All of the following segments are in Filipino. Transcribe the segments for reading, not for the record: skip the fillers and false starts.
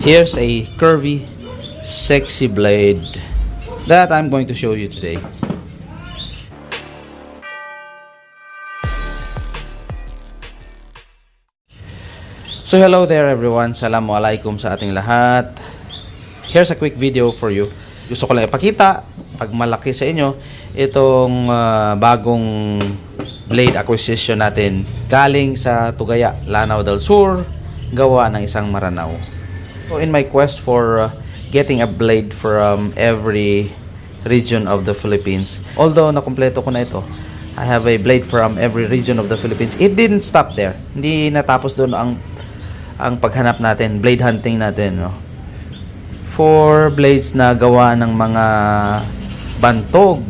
Here's a curvy, sexy blade that I'm going to show you today. So hello there everyone, Assalamualaikum sa ating lahat. Here's a quick video for you. Gusto ko lang ipakita, pag malaki sa inyo, itong bagong blade acquisition natin galing sa Tugaya, Lanao del Sur, gawa ng isang Maranao. So in my quest for getting a blade from every region of the Philippines, although nakumpleto ko na ito, I have a blade from every region of the Philippines. It didn't stop there. Hindi natapos doon ang paghanap natin, blade hunting natin, no? For blades na gawa ng mga bantog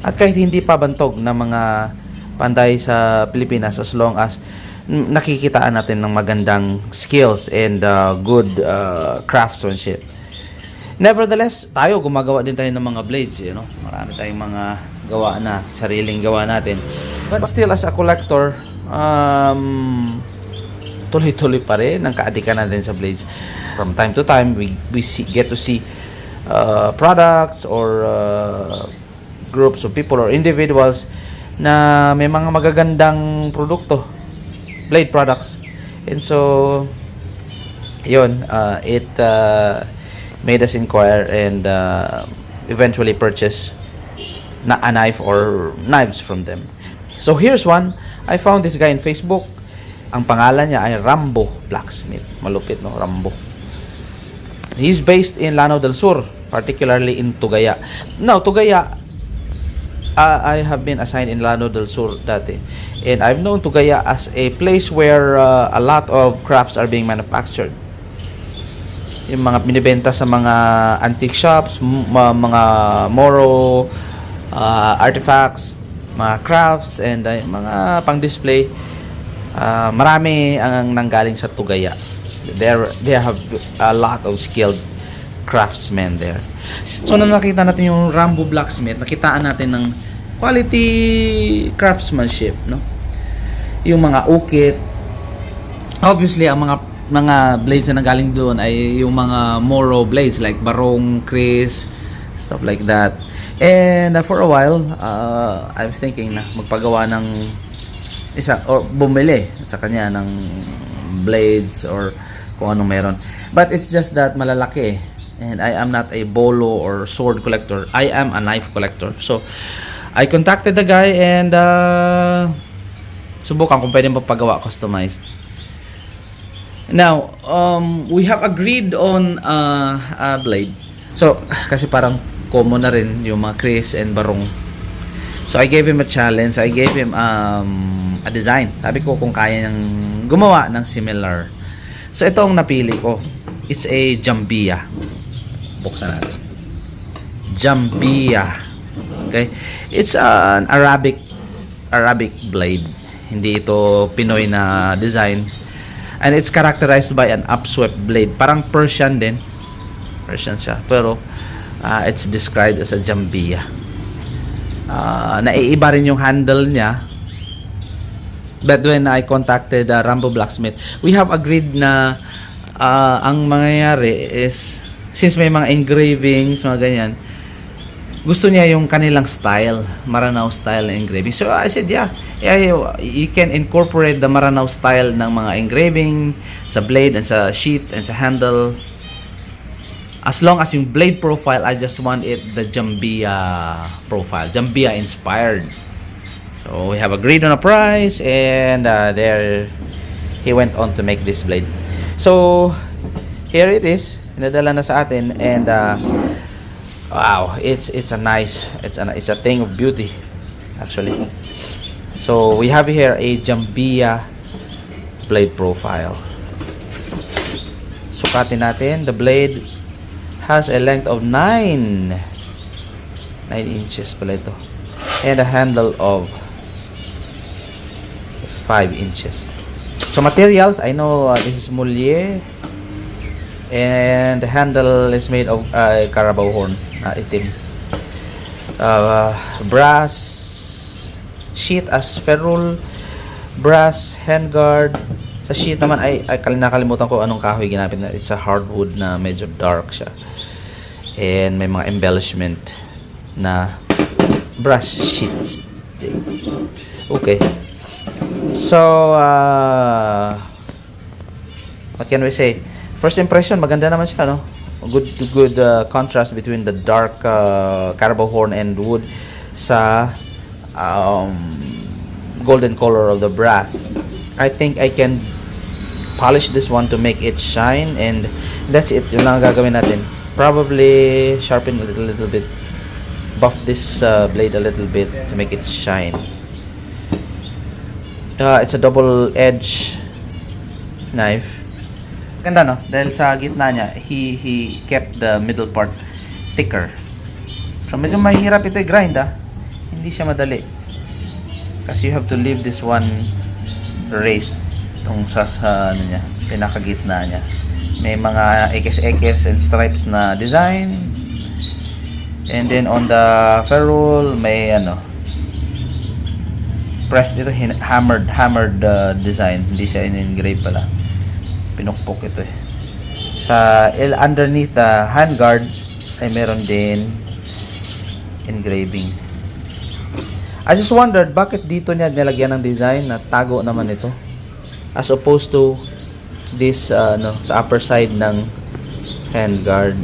at kahit hindi pa bantog na mga panday sa Pilipinas, as long as nakikitaan natin ng magandang skills and good craftsmanship. Nevertheless, tayo gumagawa din tayo ng mga blades, you know? Marami tayong mga gawa na, sariling gawa natin. But still, as a collector, tuloy-tuloy pa rin ang kaadikan natin sa blades. From time to time, we get to see products or groups of people or individuals na may mga magagandang produkto, blade products. And so, yun, it made us inquire and eventually purchase a knife or knives from them. So here's one. I found this guy in Facebook. Ang pangalan niya ay Rambo Blacksmith. Malupit, no? Rambo. He's based in Lanao del Sur, particularly in Tugaya. Now, Tugaya, I have been assigned in Lanao del Sur dati. And I've known Tugaya as a place where a lot of crafts are being manufactured. Yung mga binibenta sa mga antique shops, mga moro, artifacts, mga crafts, and mga pang-display. Marami ang nanggaling sa Tugaya. They have a lot of skilled craftsmen there. So nung nakita natin yung Rambo Blacksmith, nakitaan natin ng quality craftsmanship, no? Yung mga ukit. Obviously, ang mga blades na nanggaling doon ay yung mga Moro blades like Barong, Chris, stuff like that. And for a while, I was thinking na magpagawa ng isa or bumili sa kanya ng blades or kung anong meron. But it's just that malalaki, and I am not a bolo or sword collector. I am a knife collector. So I contacted the guy and subukan kung pwede magpagawa customized. Now, we have agreed on a blade. So kasi parang common na rin yung mga Chris and Barong. So I gave him a challenge. I gave him a design. Sabi ko kung kaya niyang gumawa ng similar. So ito ang napili ko. It's a Jambia. Buksan natin. Jambia. Okay? It's an Arabic blade. Hindi ito Pinoy na design. And it's characterized by an upswept blade. Parang Persian din. Persian siya. Pero it's described as a Jambia. Naiiba rin yung handle niya. But when I contacted Rambo Blacksmith, we have agreed na ang mangyayari is, since may mga engravings, mga ganyan, gusto niya yung kanilang style, Maranao style na engraving. So I said, yeah, you can incorporate the Maranao style ng mga engraving sa blade and sa sheath and sa handle. As long as yung blade profile, I just want it the Jambia profile, Jambia inspired. So we have agreed on a price, and there he went on to make this blade. So here it is, pinadala na sa atin, and wow, it's a thing of beauty actually. So we have here a Jambia blade profile. Sukatin natin. The blade has a length of 9 inches pala ito, and a handle of 5 inches. So materials, I know this is Moulier, and the handle is made of Carabao horn na itim. Brass sheet as ferrule, brass handguard, Sa sheet naman ay nakalimutan ko anong kahoy ginamit na. It's a hardwood na medyo dark siya. And may mga embellishment na brush sheets. Okay. So, what can we say? First impression, maganda naman siya, no? Good contrast between the dark carabao horn and wood sa golden color of the brass. I think I can polish this one to make it shine, and that's it. Yun lang ang gagawin natin. Probably sharpen a little bit, buff this blade a little bit to make it shine. It's a double edge knife. Ganda, no? Dahil sa gitna niya, he kept the middle part thicker. So medyo mahirap ito i-grind, hindi siya madali. Kasi you have to leave this one raised tong sa ano niya, pinakagitna niya. May mga ekes-ekes and stripes na design. And then on the ferrule may pressed ito, hammered design. Hindi siya in-engrave pala. Pinukpok ito eh. Sa underneath the handguard ay meron din engraving. I just wondered bakit dito niya nilagyan ng design na tago naman ito as opposed to this sa upper side ng handguard.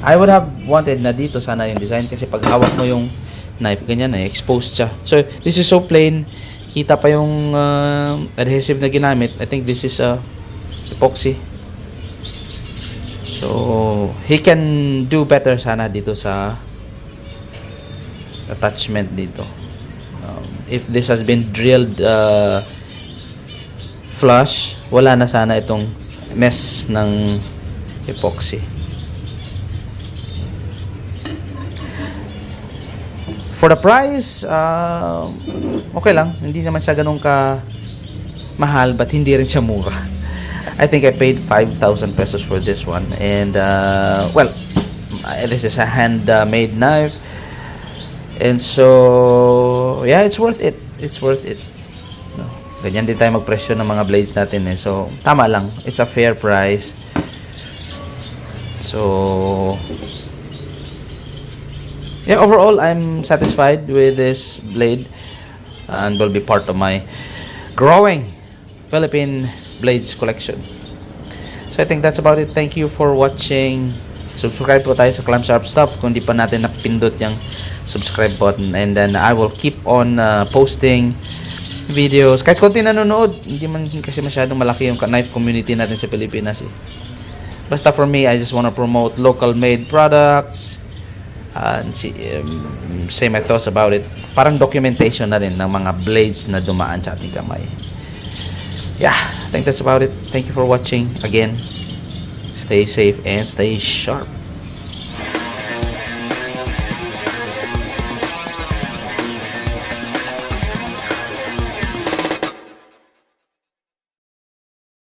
I would have wanted na dito sana yung design kasi pag hawak mo yung knife ganyan na exposed siya. So this is so plain, kita pa yung adhesive na ginamit. I think this is epoxy. So he can do better sana dito sa attachment dito. If this has been drilled flush, wala na sana itong mess ng epoxy. For the price, okay lang. Hindi naman siya ganun ka mahal, but hindi rin siya mura. I think I paid 5,000 pesos for this one. And well, this is a handmade knife. And so, yeah, it's worth it. It's worth it. No, ganyan din tayo magpresyo ng mga blades natin eh. So, tama lang. It's a fair price. So, yeah, overall, I'm satisfied with this blade. And will be part of my growing Philippine blades collection. So, I think that's about it. Thank you for watching. Subscribe po tayo sa Clam Sharp Stuff kung di pa natin napindot yung subscribe button, and then I will keep on posting videos kahit konti nanonood. Hindi man kasi masyadong malaki yung knife community natin sa Pilipinas eh. Basta for me, I just want to promote local made products and say my thoughts about it. Parang documentation na rin ng mga blades na dumaan sa ating kamay. Yeah, I think that's about it. Thank you for watching again. Stay safe and stay sharp.